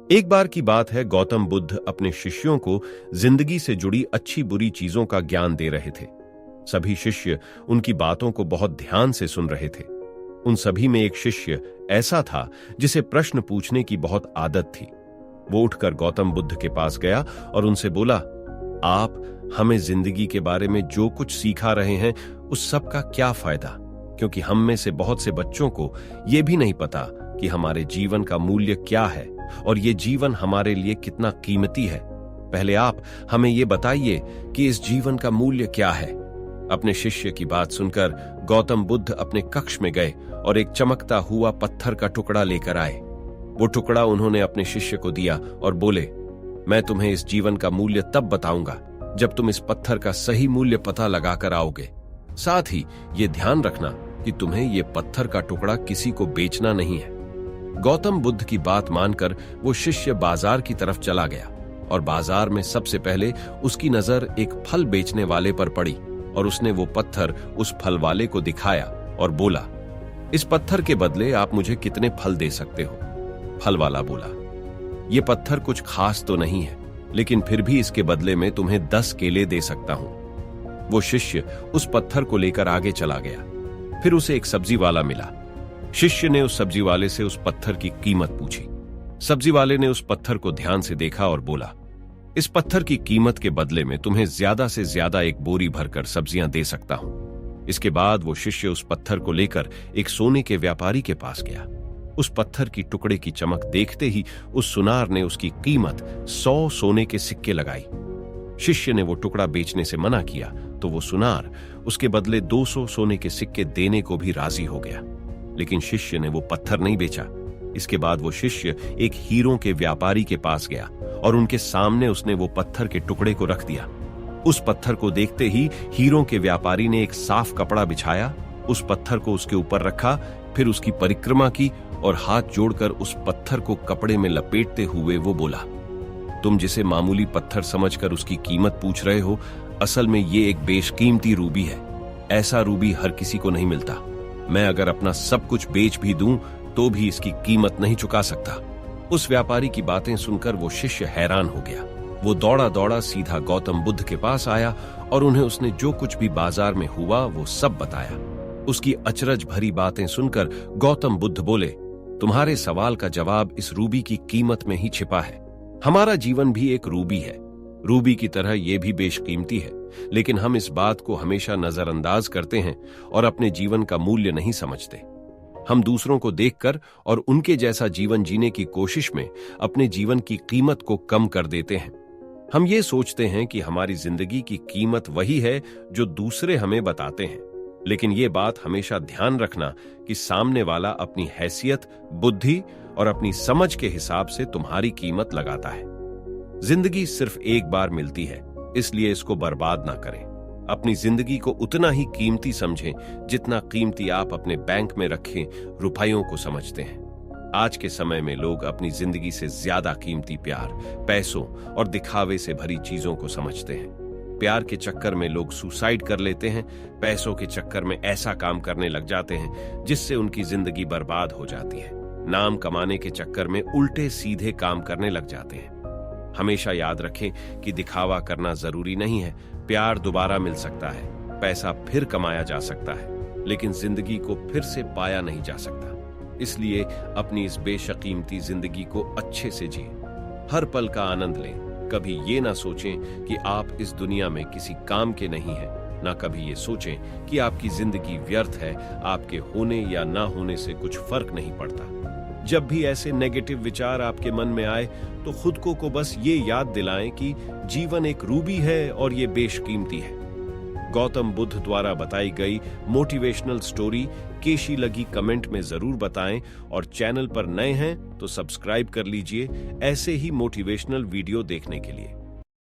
एक बार की बात है, गौतम बुद्ध अपने शिष्यों को जिंदगी से जुड़ी अच्छी बुरी चीजों का ज्ञान दे रहे थे। सभी शिष्य उनकी बातों को बहुत ध्यान से सुन रहे थे। उन सभी में एक शिष्य ऐसा था जिसे प्रश्न पूछने की बहुत आदत थी। वो उठकर गौतम बुद्ध के पास गया और उनसे बोला, आप हमें जिंदगी के बारे में जो कुछ सिखा रहे हैं उस सब का क्या फायदा, क्योंकि हम में से बहुत से बच्चों को यह भी नहीं पता कि हमारे जीवन का मूल्य क्या है और ये जीवन हमारे लिए कितना कीमती है। पहले आप हमें ये बताइए कि इस जीवन का मूल्य क्या है। अपने शिष्य की बात सुनकर गौतम बुद्ध अपने कक्ष में गए और एक चमकता हुआ पत्थर का टुकड़ा लेकर आए। वो टुकड़ा उन्होंने अपने शिष्य को दिया और बोले, मैं तुम्हें इस जीवन का मूल्य तब बताऊंगा जब तुम इस पत्थर का सही मूल्य पता लगाकर आओगे। साथ ही ये ध्यान रखना कि तुम्हें ये पत्थर का टुकड़ा किसी को बेचना नहीं है। गौतम बुद्ध की बात मानकर वो शिष्य बाजार की तरफ चला गया और बाजार में सबसे पहले उसकी नजर एक फल बेचने वाले पर पड़ी और उसने वो पत्थर उस फल वाले को दिखाया और बोला, इस पत्थर के बदले आप मुझे कितने फल दे सकते हो? फल वाला बोला, ये पत्थर कुछ खास तो नहीं है, लेकिन फिर भी इसके बदले में तुम्हें 10 केले दे सकता हूं। वो शिष्य उस पत्थर को लेकर आगे चला गया। फिर उसे एक सब्जी वाला मिला। शिष्य ने उस सब्जी वाले से उस पत्थर की कीमत पूछी। सब्जी वाले ने उस पत्थर को ध्यान से देखा और बोला, इस पत्थर की कीमत के बदले में तुम्हें ज्यादा से ज्यादा एक बोरी भरकर सब्जियां दे सकता हूं। इसके बाद वो शिष्य उस पत्थर को लेकर एक सोने के व्यापारी के पास गया। उस पत्थर की टुकड़े की चमक देखते ही उस सुनार ने उसकी कीमत 100 सोने के सिक्के लगाई। शिष्य ने वो टुकड़ा बेचने से मना किया तो वो सुनार उसके बदले 200 सोने के सिक्के देने को भी राजी हो गया, लेकिन शिष्य ने वो पत्थर नहीं बेचा। इसके बाद वो शिष्य एक हीरों के व्यापारी के पास गया और उनके सामने उसने वो पत्थर के टुकड़े को रख दिया। उस पत्थर को देखते ही हीरों के व्यापारी ने एक साफ कपड़ा बिछाया, उस पत्थर को उसके ऊपर रखा, फिर उसकी परिक्रमा की और हाथ जोड़कर उस पत्थर को कपड़े में लपेटते हुए वो बोला, तुम जिसे मामूली पत्थर समझकर उसकी कीमत पूछ रहे हो, असल में ये एक बेशकीमती रूबी है। ऐसा रूबी हर किसी को नहीं मिलता। मैं अगर अपना सब कुछ बेच भी दूं तो भी इसकी कीमत नहीं चुका सकता। उस व्यापारी की बातें सुनकर वो शिष्य हैरान हो गया। वो दौड़ा दौड़ा सीधा गौतम बुद्ध के पास आया और उन्हें उसने जो कुछ भी बाजार में हुआ वो सब बताया। उसकी अचरज भरी बातें सुनकर गौतम बुद्ध बोले, तुम्हारे सवाल का जवाब इस रूबी की कीमत में ही छिपा है। हमारा जीवन भी एक रूबी है। रूबी की तरह यह भी बेशकीमती है, लेकिन हम इस बात को हमेशा नजरअंदाज करते हैं और अपने जीवन का मूल्य नहीं समझते। हम दूसरों को देखकर और उनके जैसा जीवन जीने की कोशिश में अपने जीवन की कीमत को कम कर देते हैं। हम ये सोचते हैं कि हमारी जिंदगी की कीमत वही है जो दूसरे हमें बताते हैं, लेकिन ये बात हमेशा ध्यान रखना कि सामने वाला अपनी हैसियत, बुद्धि और अपनी समझ के हिसाब से तुम्हारी कीमत लगाता है। जिंदगी सिर्फ एक बार मिलती है, इसलिए इसको बर्बाद ना करें। अपनी जिंदगी को उतना ही कीमती समझें जितना कीमती आप अपने बैंक में रखे रुपयों को समझते हैं। आज के समय में लोग अपनी जिंदगी से ज्यादा कीमती प्यार, पैसों और दिखावे से भरी चीजों को समझते हैं। प्यार के चक्कर में लोग सुसाइड कर लेते हैं, पैसों के चक्कर में ऐसा काम करने लग जाते हैं जिससे उनकी जिंदगी बर्बाद हो जाती है। नाम कमाने के चक्कर में उल्टे सीधे काम करने लग जाते हैं। हमेशा याद रखें कि दिखावा करना जरूरी नहीं है। प्यार दोबारा मिल सकता है, पैसा फिर कमाया जा सकता है, लेकिन जिंदगी को फिर से पाया नहीं जा सकता। इसलिए अपनी इस बेशकीमती जिंदगी को अच्छे से जिए, हर पल का आनंद लें। कभी ये ना सोचें कि आप इस दुनिया में किसी काम के नहीं हैं, ना कभी ये सोचें कि आपकी जिंदगी व्यर्थ है। आपके होने या ना होने से कुछ फर्क नहीं पड़ता। जब भी ऐसे नेगेटिव विचार आपके मन में आए तो खुद को बस ये याद दिलाएं कि जीवन एक रूबी है और ये बेशकीमती है। गौतम बुद्ध द्वारा बताई गई मोटिवेशनल स्टोरी कैसी लगी कमेंट में जरूर बताएं और चैनल पर नए हैं तो सब्सक्राइब कर लीजिए ऐसे ही मोटिवेशनल वीडियो देखने के लिए।